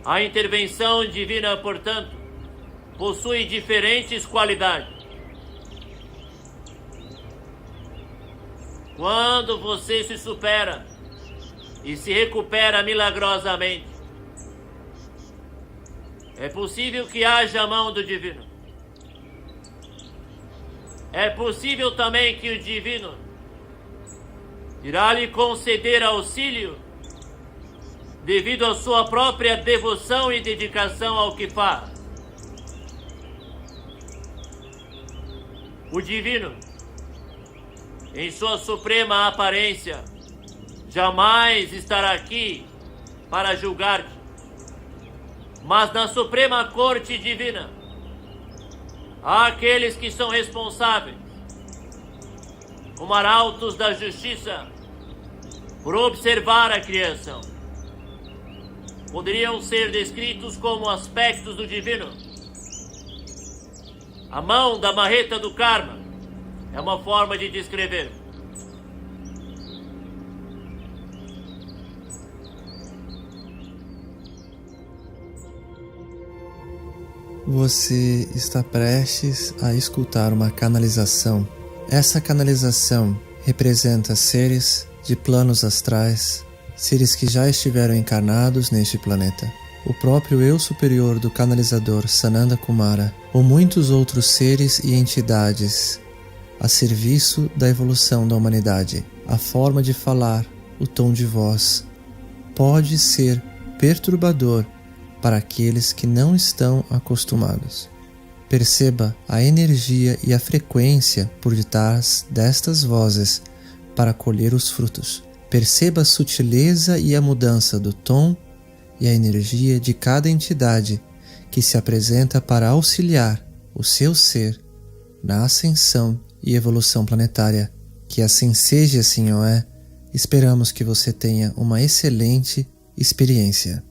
A intervenção divina, portanto, possui diferentes qualidades. Quando você se supera e se recupera milagrosamente, é possível que haja a mão do divino. É possível também que o divino irá lhe conceder auxílio devido à sua própria devoção e dedicação ao que faz. O divino, em sua suprema aparência, jamais estará aqui para julgar-te, mas na suprema corte divina, há aqueles que são responsáveis, como arautos da justiça, por observar a criação. Poderiam ser descritos como aspectos do divino. A mão da marreta do karma é uma forma de descrever. Você está prestes a escutar uma canalização. Essa canalização representa seres de planos astrais, seres que já estiveram encarnados neste planeta, o próprio eu superior do canalizador Sananda Kumara, ou muitos outros seres e entidades a serviço da evolução da humanidade. A forma de falar, o tom de voz, pode ser perturbador para aqueles que não estão acostumados. Perceba a energia e a frequência por detrás destas vozes para colher os frutos. Perceba a sutileza e a mudança do tom e a energia de cada entidade que se apresenta para auxiliar o seu ser na ascensão e evolução planetária. Que assim seja, assim o é. Esperamos que você tenha uma excelente experiência.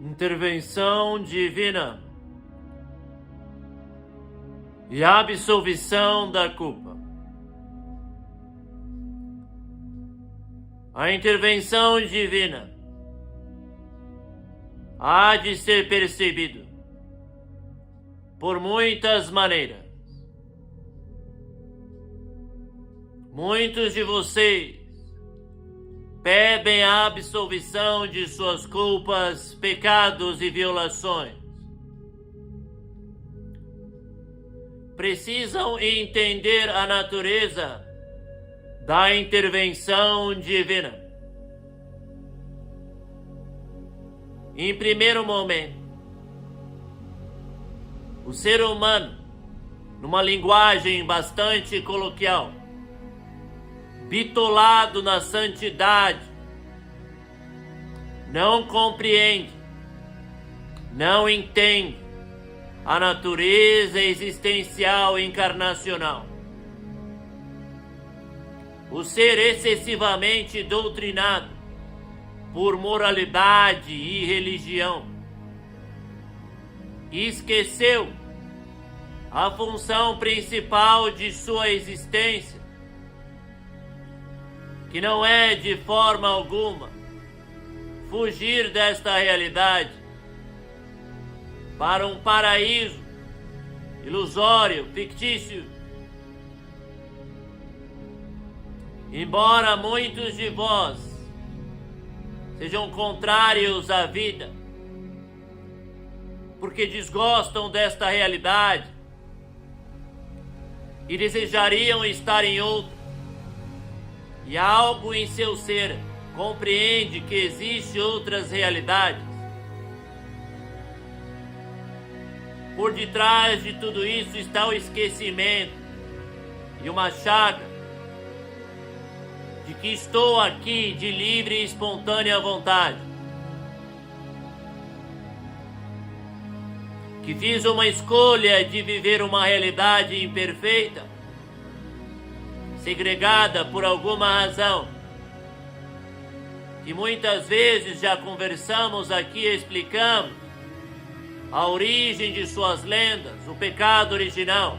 Intervenção divina e absolvição da culpa. A intervenção divina há de ser percebido por muitas maneiras. Muitos de vocês pedem a absolvição de suas culpas, pecados e violações. Precisam entender a natureza da intervenção divina. Em primeiro momento, o ser humano, numa linguagem bastante coloquial, bitolado na santidade, não compreende, não entende a natureza existencial encarnacional. O ser excessivamente doutrinado por moralidade e religião esqueceu a função principal de sua existência, que não é de forma alguma fugir desta realidade para um paraíso ilusório, fictício. Embora muitos de vós sejam contrários à vida, porque desgostam desta realidade e desejariam estar em outra, e algo em seu ser compreende que existem outras realidades, por detrás de tudo isso está o esquecimento e uma chaga de que estou aqui de livre e espontânea vontade, que fiz uma escolha de viver uma realidade imperfeita, segregada por alguma razão, que muitas vezes já conversamos aqui e explicamos a origem de suas lendas, o pecado original,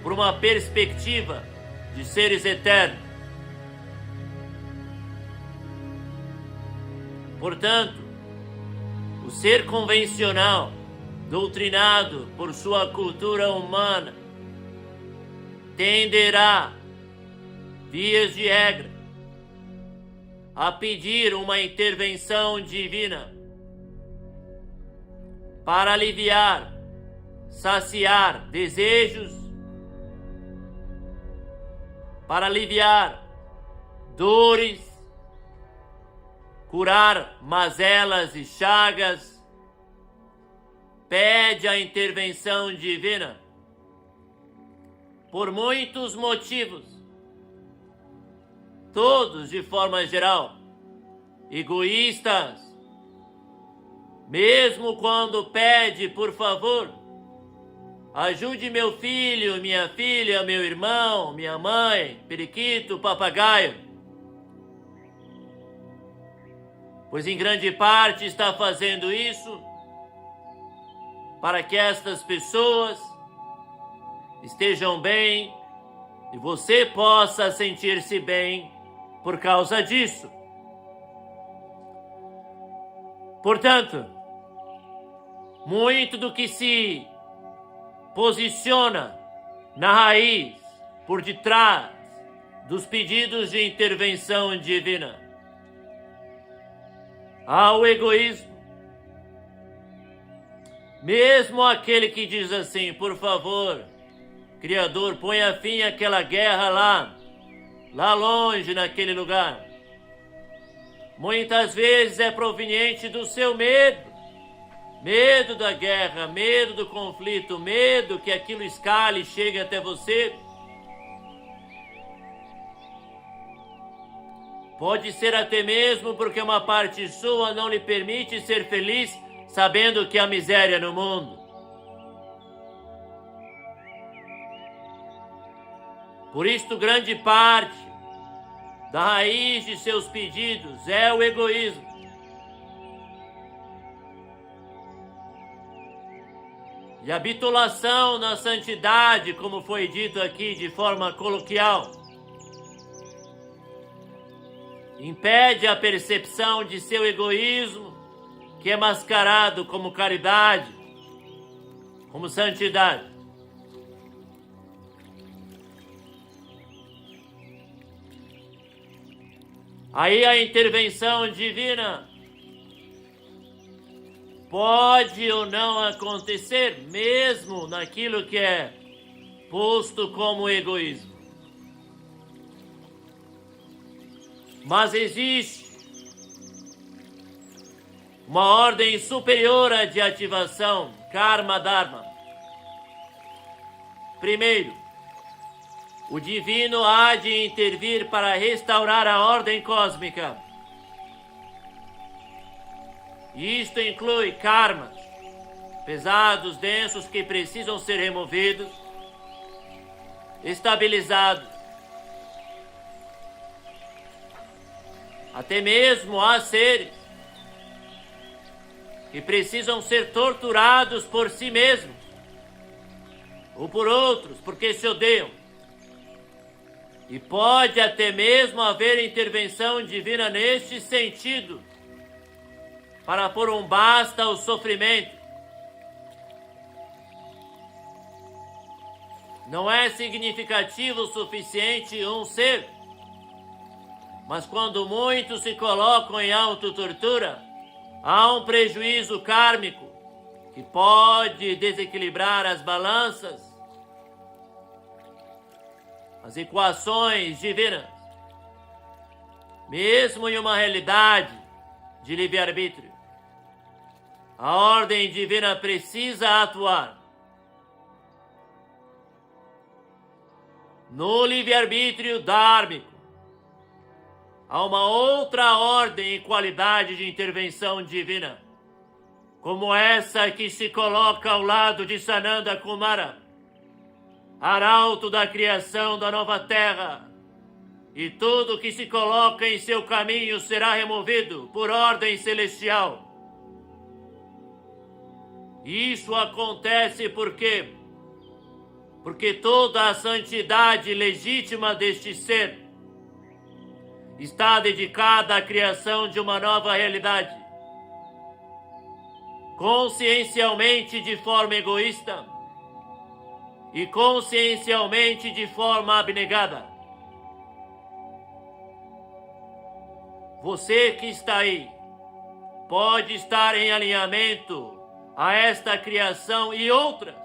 por uma perspectiva de seres eternos. Portanto, o ser convencional, doutrinado por sua cultura humana, tenderá, vias de regra, a pedir uma intervenção divina para aliviar, saciar desejos, para aliviar dores, curar mazelas e chagas. Pede a intervenção divina por muitos motivos, todos de forma geral, egoístas. Mesmo quando pede, por favor, ajude meu filho, minha filha, meu irmão, minha mãe, periquito, papagaio. Pois em grande parte está fazendo isso para que estas pessoas estejam bem e você possa sentir-se bem por causa disso. Portanto, muito do que se posiciona na raiz, por detrás dos pedidos de intervenção divina, há o egoísmo. Mesmo aquele que diz assim: por favor, Criador, ponha fim àquela guerra lá longe naquele lugar. Muitas vezes é proveniente do seu medo. Medo da guerra, medo do conflito, medo que aquilo escale e chegue até você. Pode ser até mesmo porque uma parte sua não lhe permite ser feliz sabendo que há miséria no mundo. Por isto, grande parte da raiz de seus pedidos é o egoísmo. E a bitulação na santidade, como foi dito aqui de forma coloquial, impede a percepção de seu egoísmo, que é mascarado como caridade, como santidade. Aí a intervenção divina pode ou não acontecer, mesmo naquilo que é posto como egoísmo. Mas existe uma ordem superior de ativação, Karma Dharma. Primeiro, o divino há de intervir para restaurar a ordem cósmica. Isto inclui karmas pesados, densos, que precisam ser removidos, estabilizados. Até mesmo há seres que precisam ser torturados por si mesmos ou por outros porque se odeiam. E pode até mesmo haver intervenção divina neste sentido, para pôr um basta ao sofrimento. Não é significativo o suficiente um ser, mas quando muitos se colocam em autotortura, há um prejuízo kármico que pode desequilibrar as balanças, as equações divinas, mesmo em uma realidade de livre-arbítrio. A ordem divina precisa atuar. No livre-arbítrio dármico, há uma outra ordem e qualidade de intervenção divina, como essa que se coloca ao lado de Sananda Kumara, arauto da criação da nova terra, e tudo que se coloca em seu caminho será removido por ordem celestial. Isso acontece porque toda a santidade legítima deste ser está dedicada à criação de uma nova realidade. Consciencialmente de forma egoísta e consciencialmente de forma abnegada. Você que está aí pode estar em alinhamento a esta criação e outras,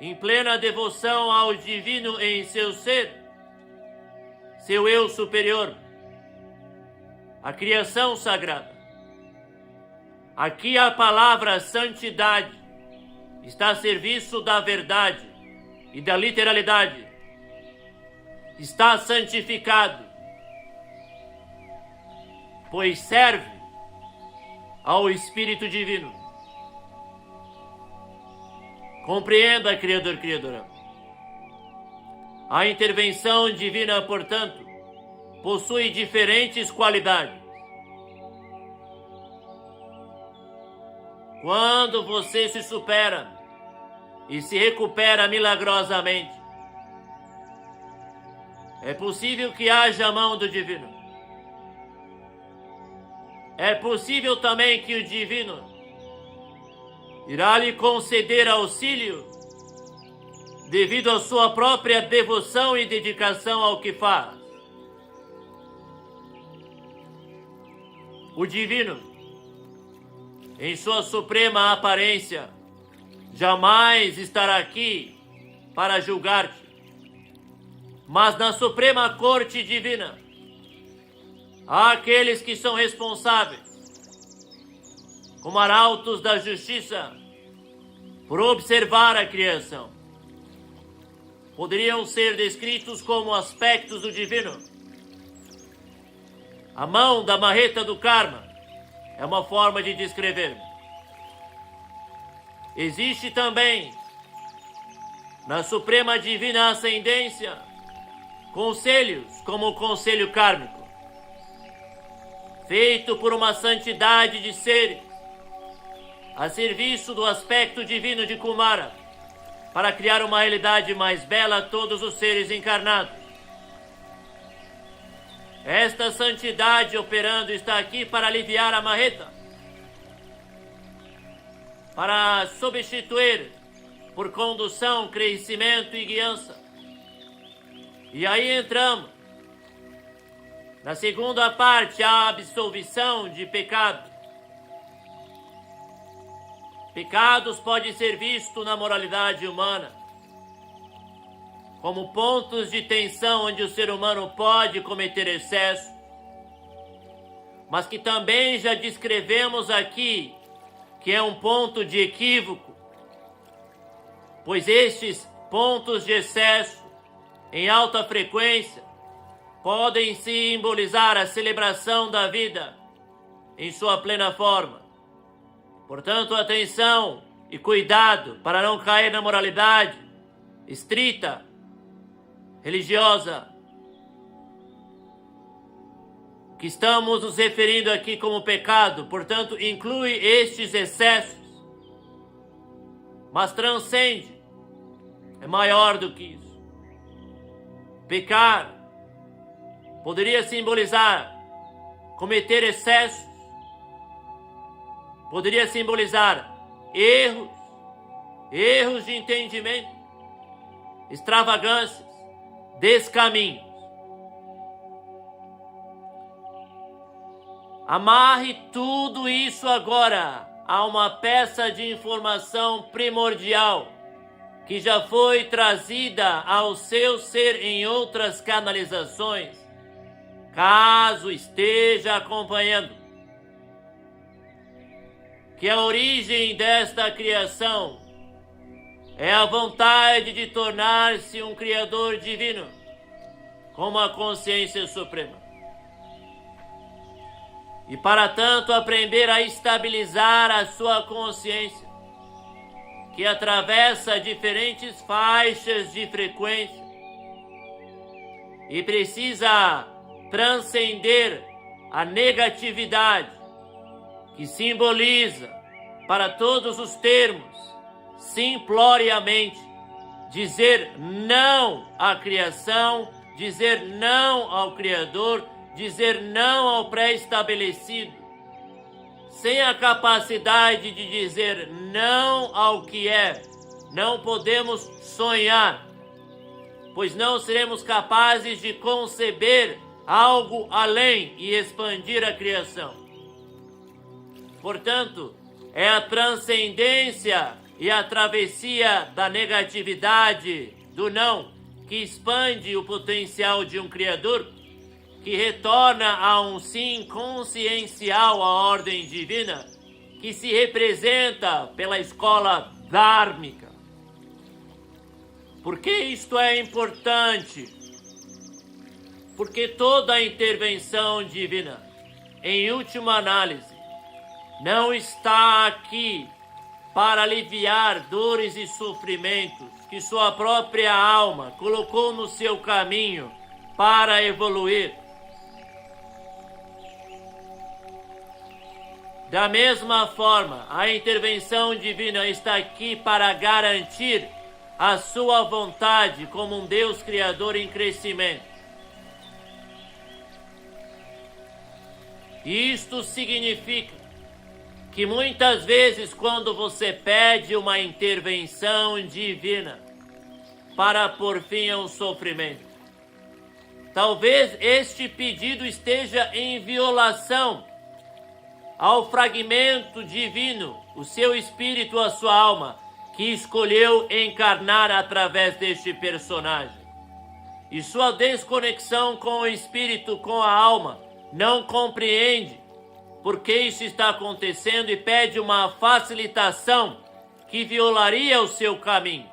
em plena devoção ao divino em seu ser, seu eu superior, a criação sagrada. Aqui a palavra santidade está a serviço da verdade e da literalidade. Está santificado, pois serve ao Espírito Divino. Compreenda, Criador, Criadora. A intervenção divina, portanto, possui diferentes qualidades. Quando você se supera e se recupera milagrosamente, é possível que haja a mão do Divino. É possível também que o Divino irá lhe conceder auxílio devido à sua própria devoção e dedicação ao que faz. O Divino, em sua suprema aparência, jamais estará aqui para julgar-te. Mas na suprema corte divina, há aqueles que são responsáveis, como arautos da justiça, por observar a criação. Poderiam ser descritos como aspectos do divino. A mão da marreta do karma é uma forma de descrever. Existe também, na suprema divina ascendência, conselhos como o conselho kármico, feito por uma santidade de seres, a serviço do aspecto divino de Kumara, para criar uma realidade mais bela a todos os seres encarnados. Esta santidade operando está aqui para aliviar a marreta, para substituir por condução, crescimento e guiança. E aí entramos na segunda parte, a absolvição de pecados. Pecados podem ser vistos na moralidade humana como pontos de tensão onde o ser humano pode cometer excesso, mas que também já descrevemos aqui que é um ponto de equívoco, pois estes pontos de excesso em alta frequência podem simbolizar a celebração da vida em sua plena forma. Portanto, atenção e cuidado para não cair na moralidade estrita, religiosa, que estamos nos referindo aqui como pecado. Portanto, inclui estes excessos, mas transcende, é maior do que isso. Pecar poderia simbolizar cometer excessos, poderia simbolizar erros de entendimento, extravagâncias, descaminhos. Amarre tudo isso agora a uma peça de informação primordial que já foi trazida ao seu ser em outras canalizações, caso esteja acompanhando. Que a origem desta criação é a vontade de tornar-se um Criador divino, como a consciência suprema. E para tanto aprender a estabilizar a sua consciência, que atravessa diferentes faixas de frequência e precisa transcender a negatividade que simboliza, para todos os termos, simploriamente, dizer não à criação dizer não ao Criador, dizer não ao pré-estabelecido, sem a capacidade de dizer não ao que é, não podemos sonhar, pois não seremos capazes de conceber algo além e expandir a criação. Portanto, é a transcendência e a travessia da negatividade, do não, que expande o potencial de um Criador, que retorna a um sim consciencial à ordem divina, que se representa pela escola dhármica. Por que isto é importante? Porque toda a intervenção divina, em última análise, não está aqui para aliviar dores e sofrimentos que sua própria alma colocou no seu caminho para evoluir. Da mesma forma, a intervenção divina está aqui para garantir a sua vontade como um Deus Criador em crescimento. Isto significa que muitas vezes, quando você pede uma intervenção divina para pôr fim a um sofrimento, talvez este pedido esteja em violação ao fragmento divino, o seu espírito, a sua alma, que escolheu encarnar através deste personagem. E sua desconexão com o espírito, com a alma, não compreende por que isso está acontecendo e pede uma facilitação que violaria o seu caminho.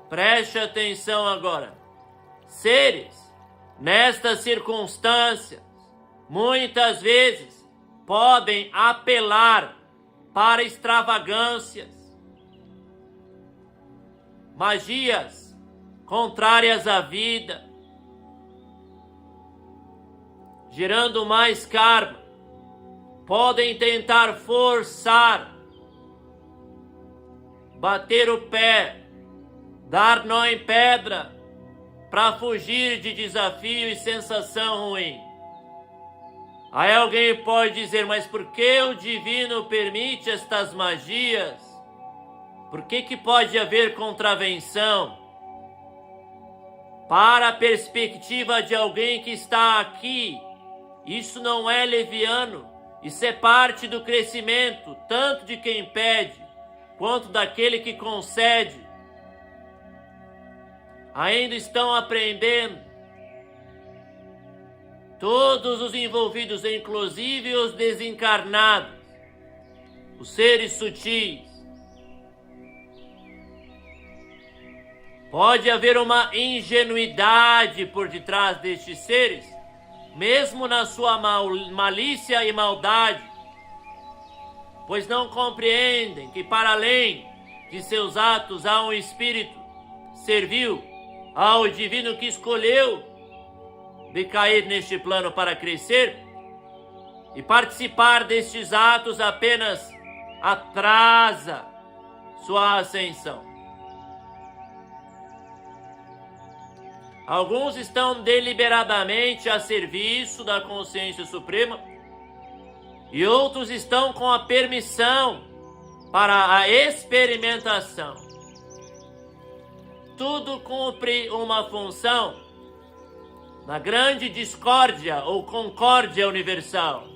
Preste atenção agora. Seres, nestas circunstâncias, muitas vezes podem apelar para extravagâncias, magias contrárias à vida, gerando mais karma. Podem tentar forçar, bater o pé, dar nó em pedra, para fugir de desafio e sensação ruim. Aí alguém pode dizer, mas por que o divino permite estas magias? Por que pode haver contravenção? Para a perspectiva de alguém que está aqui, isso não é leviano, isso é parte do crescimento, tanto de quem pede, quanto daquele que concede. Ainda estão aprendendo. Todos os envolvidos, inclusive os desencarnados, os seres sutis. Pode haver uma ingenuidade por detrás destes seres, mesmo na sua malícia e maldade, pois não compreendem que para além de seus atos há um espírito servil ao divino que escolheu de cair neste plano para crescer, e participar destes atos apenas atrasa sua ascensão. Alguns estão deliberadamente a serviço da consciência suprema e outros estão com a permissão para a experimentação. Tudo cumpre uma função na grande discórdia ou concórdia universal.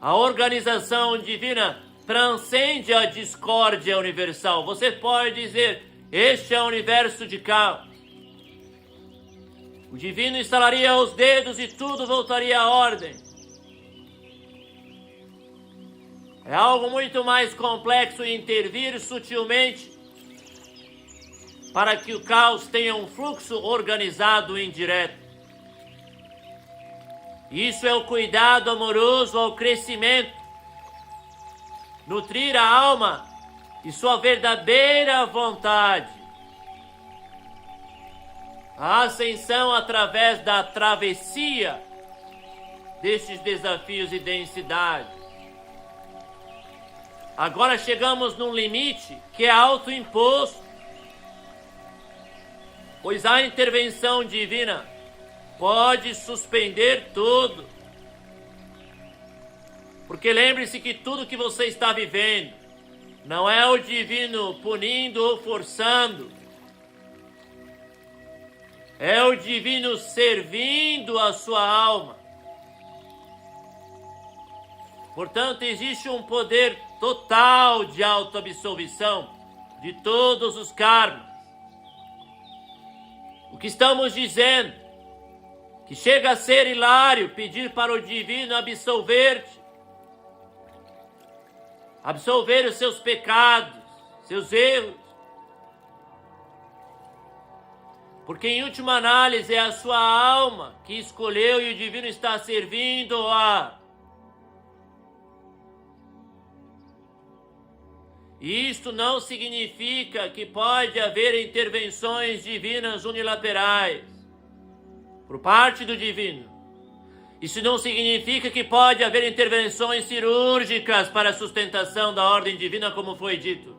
A organização divina transcende a discórdia universal. Você pode dizer, este é o universo de caos. O divino estalaria os dedos e tudo voltaria à ordem. É algo muito mais complexo intervir sutilmente para que o caos tenha um fluxo organizado e indireto. Isso é o cuidado amoroso ao crescimento. Nutrir a alma e sua verdadeira vontade. A ascensão através da travessia destes desafios e densidades. Agora chegamos num limite que é autoimposto, pois a intervenção divina pode suspender tudo. Porque lembre-se que tudo que você está vivendo não é o divino punindo ou forçando, é o divino servindo a sua alma. Portanto, existe um poder total de autoabsolvição de todos os karmas. O que estamos dizendo? Que chega a ser hilário pedir para o divino absolver-te, absolver os seus pecados, seus erros. Porque em última análise é a sua alma que escolheu e o divino está servindo-a. Isto não significa que pode haver intervenções divinas unilaterais por parte do divino. Isso não significa que pode haver intervenções cirúrgicas para a sustentação da ordem divina, como foi dito.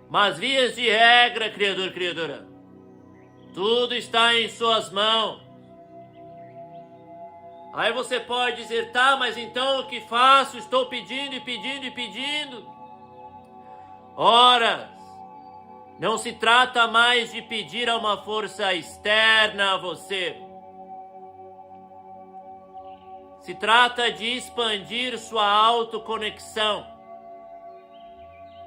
Mas vias de regra, Criador, Criadora, tudo está em suas mãos. Aí você pode dizer, tá, mas então o que faço? Estou pedindo e pedindo e pedindo. Ora, não se trata mais de pedir a uma força externa a você. Se trata de expandir sua autoconexão,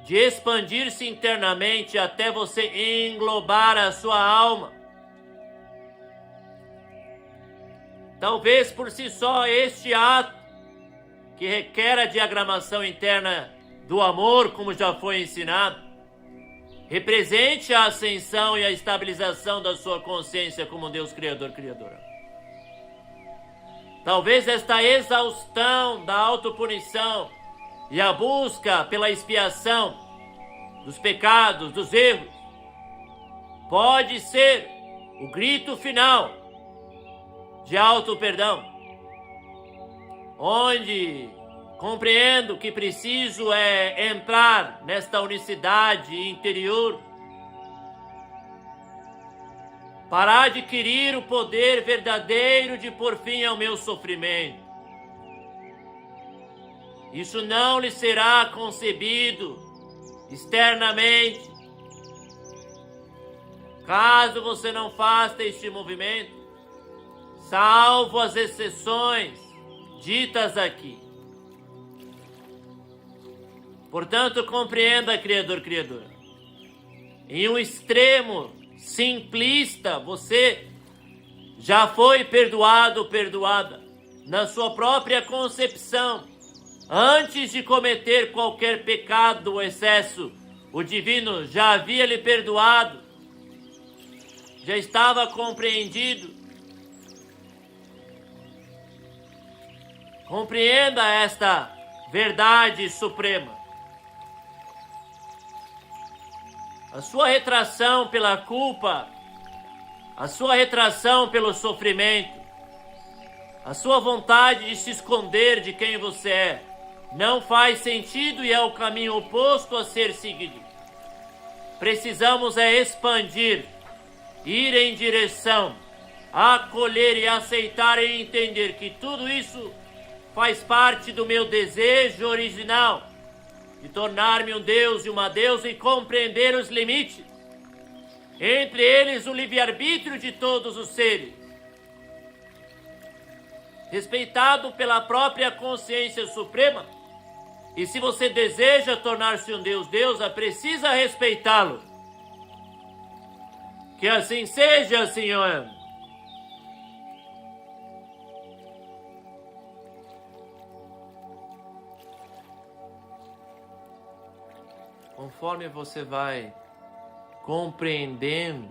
de expandir-se internamente até você englobar a sua alma. Talvez por si só este ato, que requer a diagramação interna do amor, como já foi ensinado, represente a ascensão e a estabilização da sua consciência como Deus Criador, Criadora. Talvez esta exaustão da autopunição e a busca pela expiação dos pecados, dos erros, pode ser o grito final de auto-perdão, onde compreendo que preciso entrar nesta unicidade interior para adquirir o poder verdadeiro de pôr fim ao meu sofrimento. Isso não lhe será concebido externamente, caso você não faça este movimento, salvo as exceções ditas aqui. Portanto, compreenda, Criador, Criadora. Em um extremo simplista, você já foi perdoado, perdoada, na sua própria concepção. Antes de cometer qualquer pecado ou excesso, o divino já havia lhe perdoado, já estava compreendido. Compreenda esta verdade suprema. A sua retração pela culpa, a sua retração pelo sofrimento, a sua vontade de se esconder de quem você é, não faz sentido e é o caminho oposto a ser seguido. Precisamos expandir, ir em direção, acolher e aceitar e entender que tudo isso faz parte do meu desejo original de tornar-me um Deus e uma deusa e compreender os limites, entre eles o livre-arbítrio de todos os seres, respeitado pela própria consciência suprema. E se você deseja tornar-se um Deus, deusa, precisa respeitá-lo. Que assim seja, Senhor. Conforme você vai compreendendo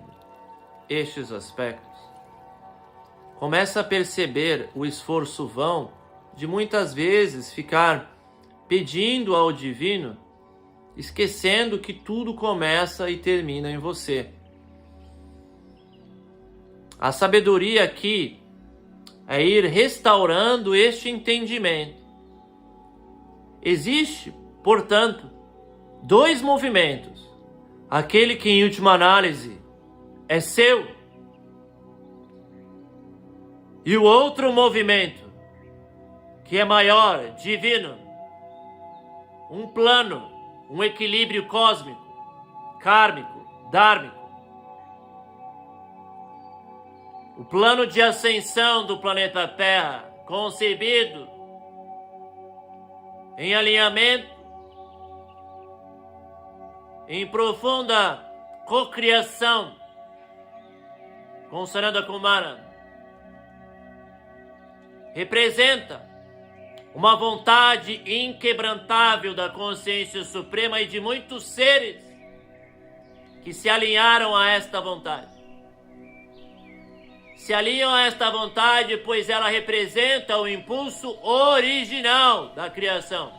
estes aspectos, começa a perceber o esforço vão de muitas vezes ficar pedindo ao divino, esquecendo que tudo começa e termina em você. A sabedoria aqui é ir restaurando este entendimento. Existe, portanto, dois movimentos. Aquele que, em última análise, é seu. E o outro movimento, que é maior, divino. Um plano, um equilíbrio cósmico, kármico, dármico. O plano de ascensão do planeta Terra, concebido em alinhamento, em profunda cocriação com Sananda Kumara, representa uma vontade inquebrantável da consciência suprema e de muitos seres que se alinharam a esta vontade. Se alinham a esta vontade, pois ela representa o impulso original da criação.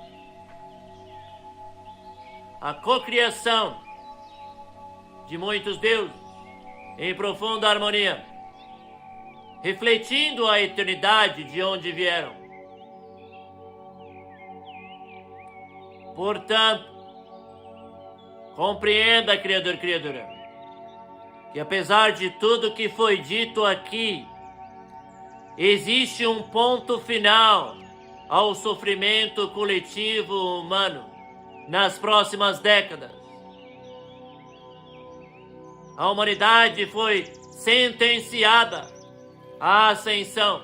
A cocriação de muitos deuses em profunda harmonia, refletindo a eternidade de onde vieram. Portanto, compreenda, Criador, Criadora, que apesar de tudo que foi dito aqui, existe um ponto final ao sofrimento coletivo humano nas próximas décadas. A humanidade foi sentenciada à ascensão,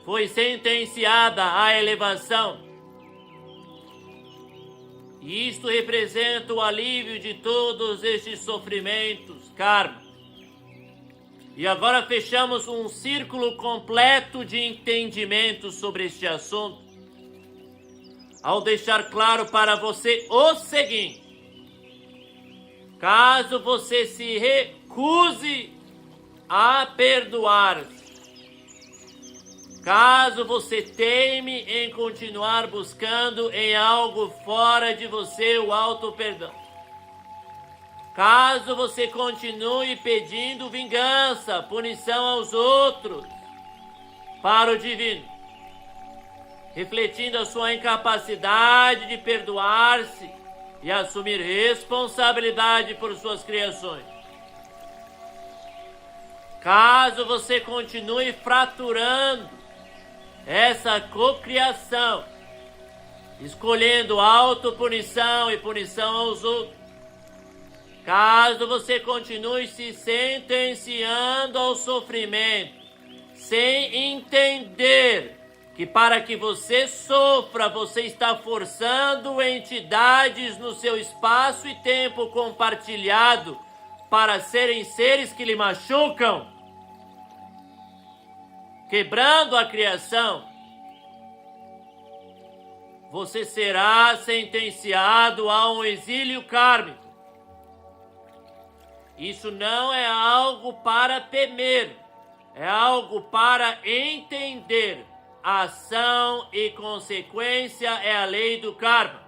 foi sentenciada à elevação. E isto representa o alívio de todos estes sofrimentos kármicos. E agora fechamos um círculo completo de entendimento sobre este assunto, ao deixar claro para você o seguinte: caso você se recuse a perdoar-se, caso você teime em continuar buscando em algo fora de você o auto-perdão, caso você continue pedindo vingança, punição aos outros, para o divino, refletindo a sua incapacidade de perdoar-se e assumir responsabilidade por suas criações, caso você continue fraturando essa cocriação, escolhendo autopunição e punição aos outros, caso você continue se sentenciando ao sofrimento, sem entender que para que você sofra, você está forçando entidades no seu espaço e tempo compartilhado para serem seres que lhe machucam, quebrando a criação, você será sentenciado a um exílio kármico. Isso não é algo para temer, é algo para entender. Ação e consequência é a lei do karma.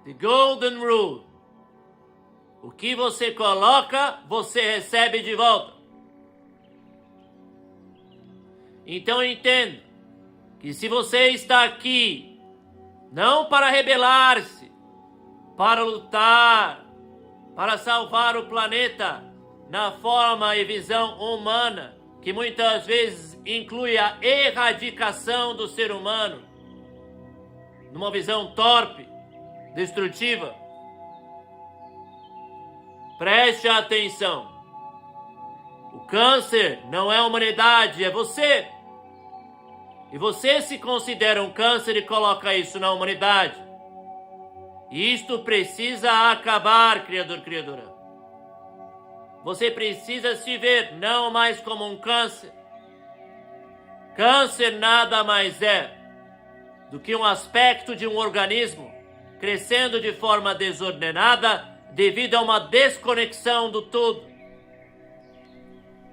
The Golden Rule. O que você coloca, você recebe de volta. Então entenda que se você está aqui, não para rebelar-se, para lutar, para salvar o planeta na forma e visão humana, que muitas vezes inclui a erradicação do ser humano, numa visão torpe, destrutiva, preste atenção. O câncer não é a humanidade, é você. E você se considera um câncer e coloca isso na humanidade. E isto precisa acabar, Criador, Criadora. Você precisa se ver não mais como um câncer. Câncer nada mais é do que um aspecto de um organismo crescendo de forma desordenada devido a uma desconexão do todo.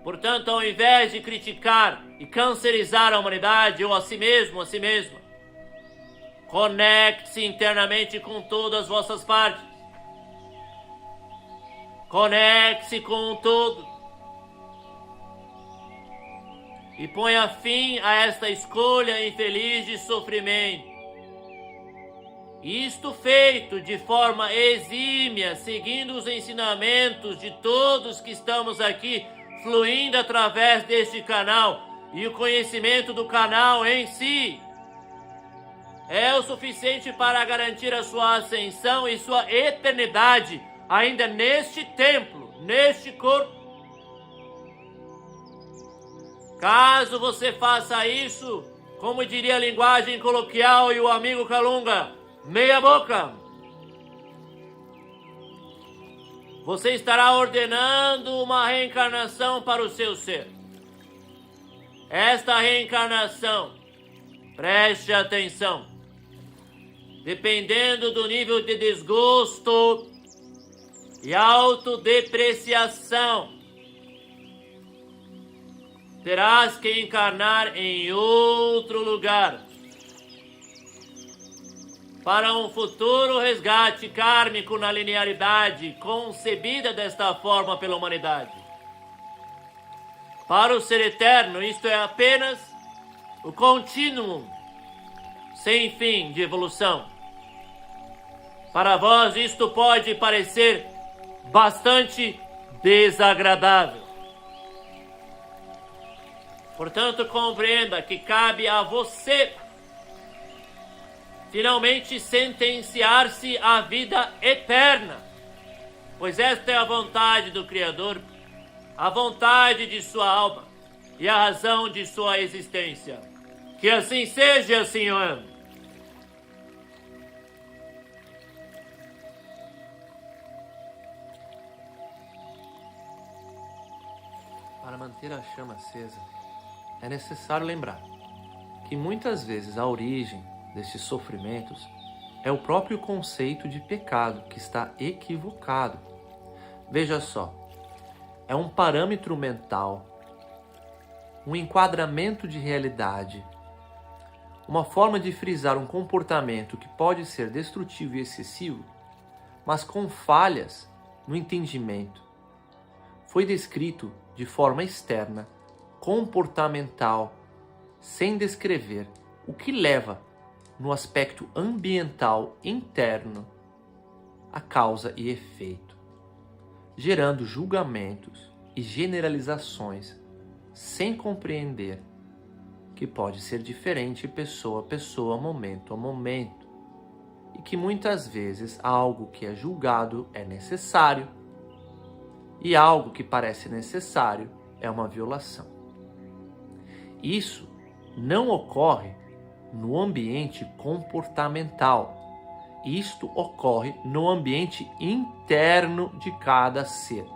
Portanto, ao invés de criticar e cancerizar a humanidade ou a si mesmo, a si mesma, conecte-se internamente com todas as vossas partes. Conecte-se com o todo. e ponha fim a esta escolha infeliz de sofrimento. Isto feito de forma exímia, seguindo os ensinamentos de todos que estamos aqui, fluindo através deste canal, e o conhecimento do canal em si é o suficiente para garantir a sua ascensão e sua eternidade ainda neste templo, neste corpo. Caso você faça isso, como diria a linguagem coloquial e o amigo Calunga, meia boca, você estará ordenando uma reencarnação para o seu ser. Esta reencarnação, preste atenção, dependendo do nível de desgosto e autodepreciação, terás que encarnar em outro lugar para um futuro resgate kármico na linearidade concebida desta forma pela humanidade. Para o ser eterno, isto é apenas o contínuo sem fim de evolução. Para vós, isto pode parecer bastante desagradável. Portanto, compreenda que cabe a você finalmente sentenciar-se à vida eterna, pois esta é a vontade do Criador, a vontade de sua alma e a razão de sua existência. Que assim seja, Senhor. Para manter a chama acesa, é necessário lembrar que muitas vezes a origem destes sofrimentos é o próprio conceito de pecado que está equivocado. Veja só, é um parâmetro mental, um enquadramento de realidade, uma forma de frisar um comportamento que pode ser destrutivo e excessivo, mas com falhas no entendimento. Foi descrito de forma externa, comportamental, sem descrever o que leva, no aspecto ambiental interno, a causa e efeito, gerando julgamentos e generalizações sem compreender que pode ser diferente pessoa a pessoa, momento a momento, e que muitas vezes algo que é julgado é necessário e algo que parece necessário é uma violação. Isso não ocorre no ambiente comportamental. Isto ocorre no ambiente interno de cada ser.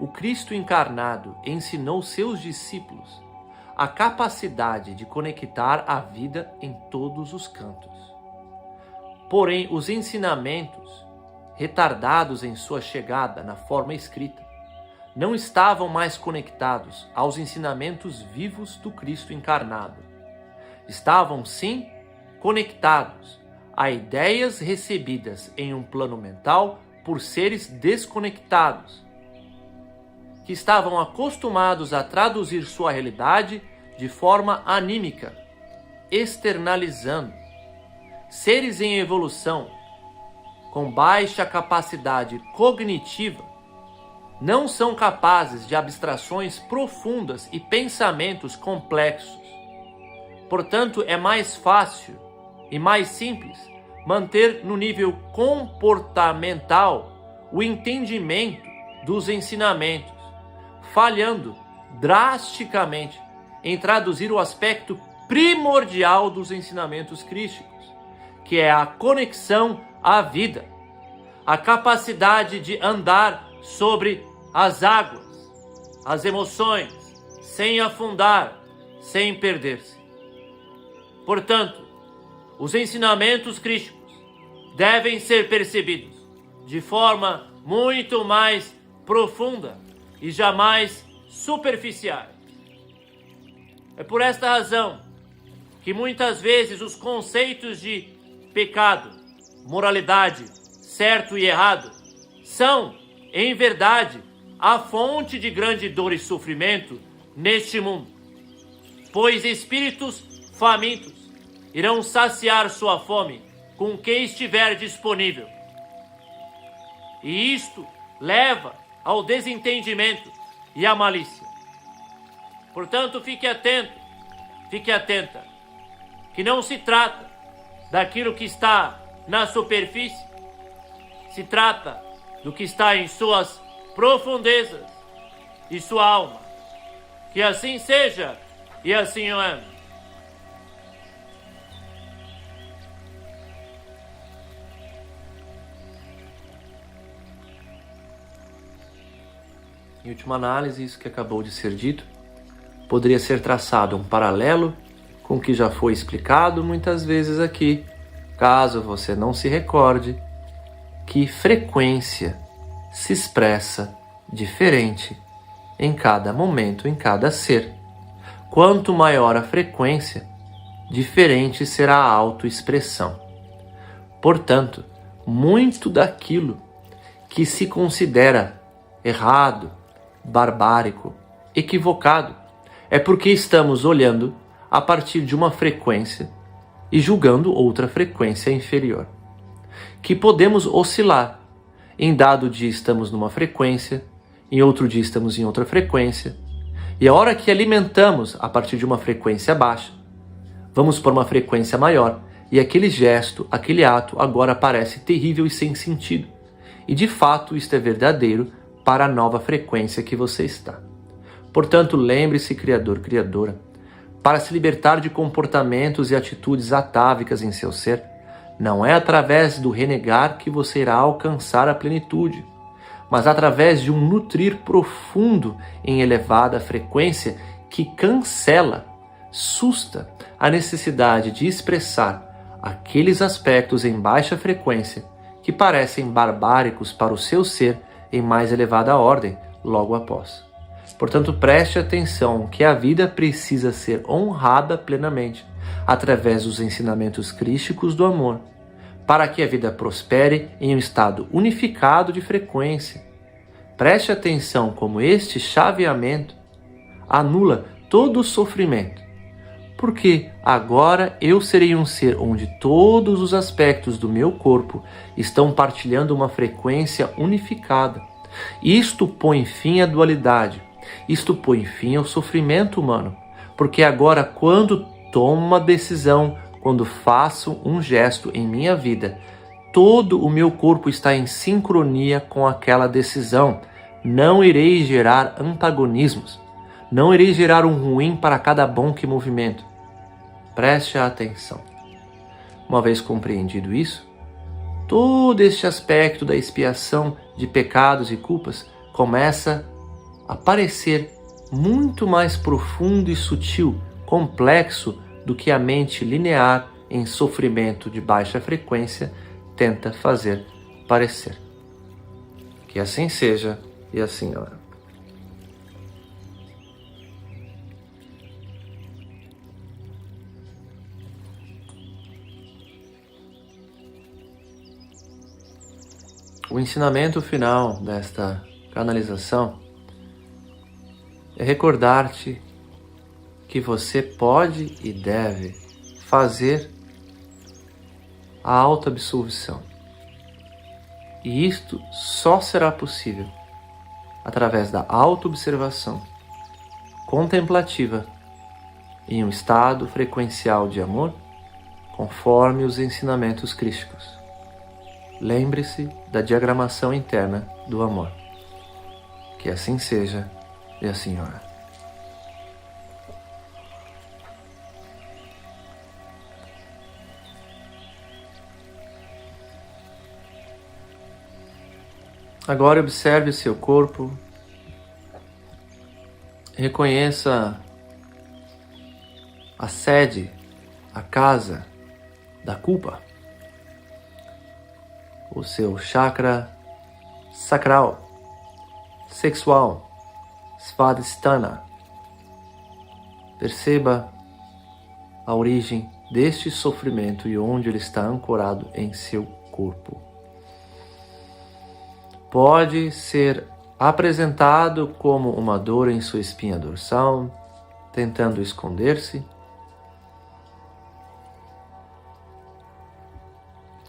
O Cristo encarnado ensinou seus discípulos a capacidade de conectar a vida em todos os cantos. Porém, os ensinamentos, retardados em sua chegada na forma escrita, não estavam mais conectados aos ensinamentos vivos do Cristo encarnado. Estavam, sim, conectados a ideias recebidas em um plano mental por seres desconectados, que estavam acostumados a traduzir sua realidade de forma anímica, externalizando. Seres em evolução, com baixa capacidade cognitiva, não são capazes de abstrações profundas e pensamentos complexos. Portanto, é mais fácil e mais simples manter no nível comportamental o entendimento dos ensinamentos, falhando drasticamente em traduzir o aspecto primordial dos ensinamentos crísticos, que é a conexão à vida, a capacidade de andar sobre as águas, as emoções, sem afundar, sem perder-se. Portanto, os ensinamentos crísticos devem ser percebidos de forma muito mais profunda e jamais superficiais. É por esta razão que muitas vezes os conceitos de pecado, moralidade, certo e errado, são, em verdade, a fonte de grande dor e sofrimento neste mundo. pois espíritos famintos irão saciar sua fome com quem estiver disponível. E isto leva ao desentendimento e à malícia. Portanto, fique atento, fique atenta, que não se trata daquilo que está na superfície, se trata do que está em suas profundezas e sua alma. Que assim seja e assim o é. Em última análise, isso que acabou de ser dito, poderia ser traçado um paralelo com o que já foi explicado muitas vezes aqui, caso você não se recorde, que frequência se expressa diferente em cada momento, em cada ser. Quanto maior a frequência, diferente será a autoexpressão. Portanto, muito daquilo que se considera errado, barbárico, equivocado, é porque estamos olhando a partir de uma frequência e julgando outra frequência inferior. Que podemos oscilar. Em dado dia estamos numa frequência, em outro dia estamos em outra frequência, e a hora que alimentamos a partir de uma frequência baixa, vamos para uma frequência maior, e aquele gesto, aquele ato agora parece terrível e sem sentido. E de fato isto é verdadeiro para a nova frequência que você está. Portanto, lembre-se, criador, criadora, para se libertar de comportamentos e atitudes atávicas em seu ser, não é através do renegar que você irá alcançar a plenitude, mas através de um nutrir profundo em elevada frequência que cancela, susta a necessidade de expressar aqueles aspectos em baixa frequência que parecem barbáricos para o seu ser em mais elevada ordem logo após. Portanto, preste atenção que a vida precisa ser honrada plenamente através dos ensinamentos crísticos do amor, para que a vida prospere em um estado unificado de frequência. Preste atenção como este chaveamento anula todo o sofrimento, porque agora eu serei um ser onde todos os aspectos do meu corpo estão partilhando uma frequência unificada. Isto põe fim à dualidade, isto põe fim ao sofrimento humano, porque agora quando tomo uma decisão, quando faço um gesto em minha vida, todo o meu corpo está em sincronia com aquela decisão. Não irei gerar antagonismos, não irei gerar um ruim para cada bom que movimento. Preste atenção. Uma vez compreendido isso, todo este aspecto da expiação de pecados e culpas começa a parecer muito mais profundo e sutil, complexo do que a mente linear em sofrimento de baixa frequência tenta fazer parecer. Que assim seja e assim ora. O ensinamento final desta canalização é recordar-te que você pode e deve fazer a autoabsolvição. E isto só será possível através da autoobservação contemplativa em um estado frequencial de amor, conforme os ensinamentos crísticos. Lembre-se da diagramação interna do amor. Que assim seja e assim ora. Agora observe o seu corpo, reconheça a sede, a casa da culpa, o seu chakra sacral, sexual, svadhisthana. Perceba a origem deste sofrimento e onde ele está ancorado em seu corpo. Pode ser apresentado como uma dor em sua espinha dorsal, tentando esconder-se.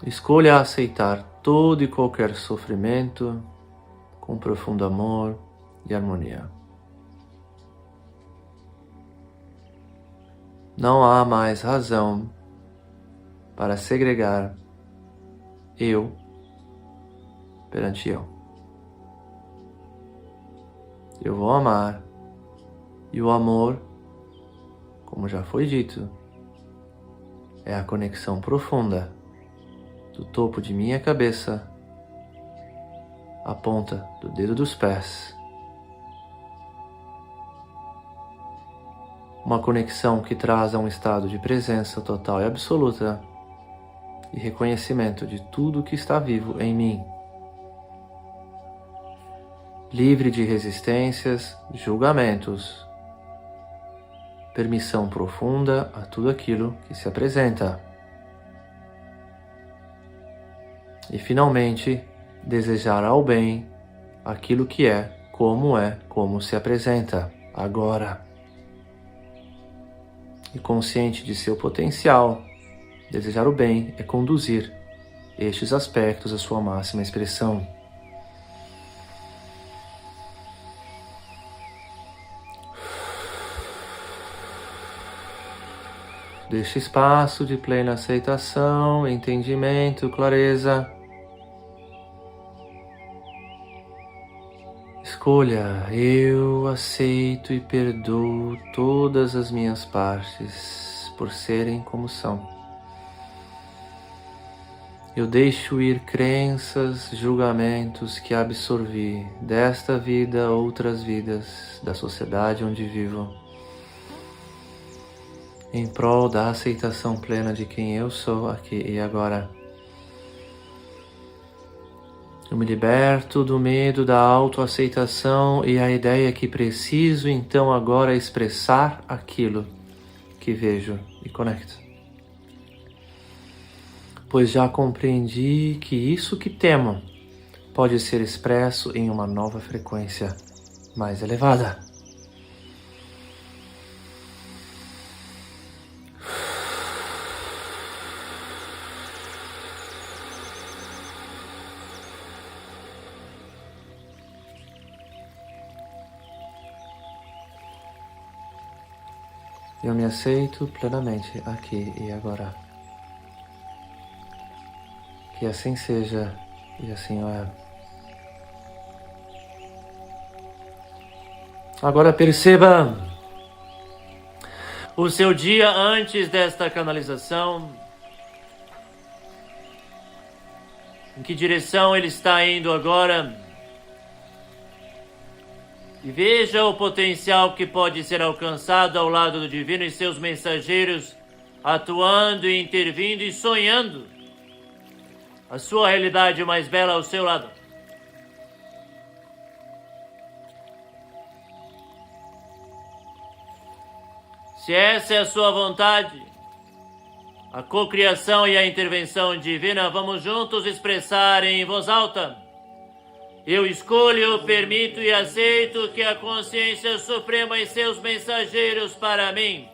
Escolha aceitar todo e qualquer sofrimento com profundo amor e harmonia. Não há mais razão para segregar eu perante eu. Eu vou amar, e o amor, como já foi dito, é a conexão profunda do topo de minha cabeça à ponta do dedo dos pés. Uma conexão que traz a um estado de presença total e absoluta e reconhecimento de tudo que está vivo em mim. Livre de resistências, julgamentos, permissão profunda a tudo aquilo que se apresenta. E finalmente, desejar ao bem aquilo que é, como se apresenta agora. E consciente de seu potencial, desejar o bem é conduzir estes aspectos à sua máxima expressão. Deixe espaço de plena aceitação, entendimento, clareza. Escolha, eu aceito e perdoo todas as minhas partes por serem como são. Eu deixo ir crenças, julgamentos que absorvi desta vida, outras vidas, da sociedade onde vivo, em prol da aceitação plena de quem eu sou aqui e agora. Eu me liberto do medo da autoaceitação e a ideia que preciso então agora expressar aquilo que vejo e conecto. Pois já compreendi que isso que temo pode ser expresso em uma nova frequência mais elevada. Eu me aceito plenamente aqui e agora. Que assim seja e assim é. Agora perceba o seu dia antes desta canalização. Em que direção ele está indo agora? E veja o potencial que pode ser alcançado ao lado do Divino e seus mensageiros atuando e intervindo e sonhando a sua realidade mais bela ao seu lado. Se essa é a sua vontade, a cocriação e a intervenção divina, vamos juntos expressar em voz alta. Eu escolho, permito e aceito que a consciência suprema e seus mensageiros para mim,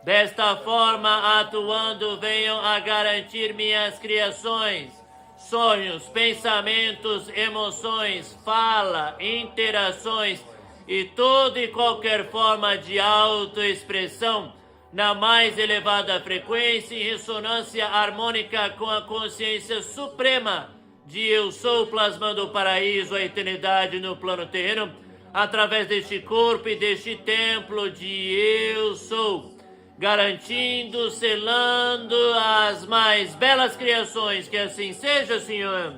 desta forma atuando, venham a garantir minhas criações, sonhos, pensamentos, emoções, fala, interações e toda e qualquer forma de autoexpressão na mais elevada frequência e ressonância harmônica com a consciência suprema de eu sou, plasmando o paraíso, a eternidade no plano terreno, através deste corpo e deste templo de eu sou, garantindo, selando as mais belas criações, que assim seja, Senhor.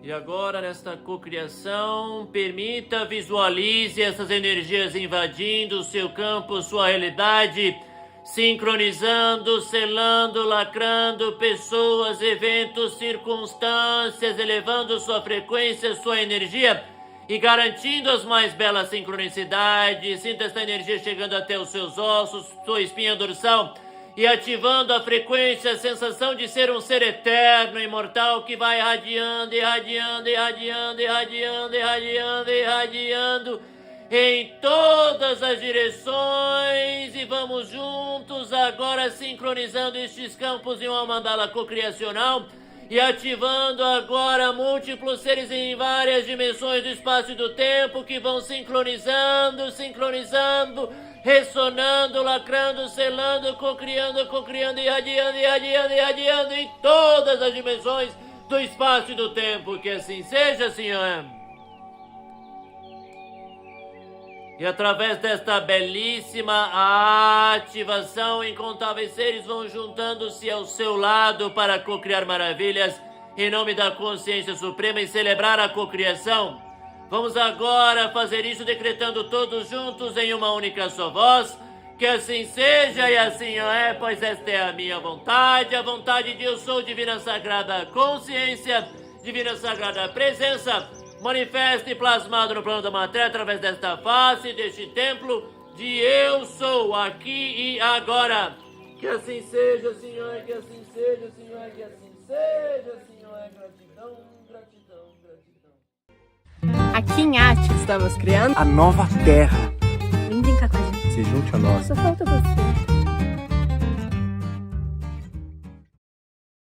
E agora, nesta cocriação, permita, visualize essas energias invadindo o seu campo, sua realidade, sincronizando, selando, lacrando pessoas, eventos, circunstâncias, elevando sua frequência, sua energia e garantindo as mais belas sincronicidades. Sinta esta energia chegando até os seus ossos, sua espinha dorsal e ativando a frequência, a sensação de ser um ser eterno, imortal, que vai irradiando, irradiando, irradiando, irradiando, irradiando, irradiando em todas as direções. E vamos juntos agora sincronizando estes campos em uma mandala cocriacional e ativando agora múltiplos seres em várias dimensões do espaço e do tempo que vão sincronizando, sincronizando, ressonando, lacrando, selando, cocriando, irradiando, irradiando, irradiando em todas as dimensões do espaço e do tempo. Que assim seja, Senhor. E através desta belíssima ativação, incontáveis seres vão juntando-se ao seu lado para cocriar maravilhas em nome da consciência suprema e celebrar a cocriação. Vamos agora fazer isso decretando todos juntos em uma única só voz. Que assim seja e assim é, pois esta é a minha vontade, a vontade de eu sou divina sagrada consciência, divina sagrada presença, manifesta e plasmado no plano da matéria através desta face, deste templo de eu sou, aqui e agora. Que assim seja, Senhor, que assim seja, Senhor, que assim seja, Senhor. Gratidão, gratidão, gratidão. Aqui em Arte estamos criando a nova terra. Vem brincar com a gente. Se junte a nós. Só falta você.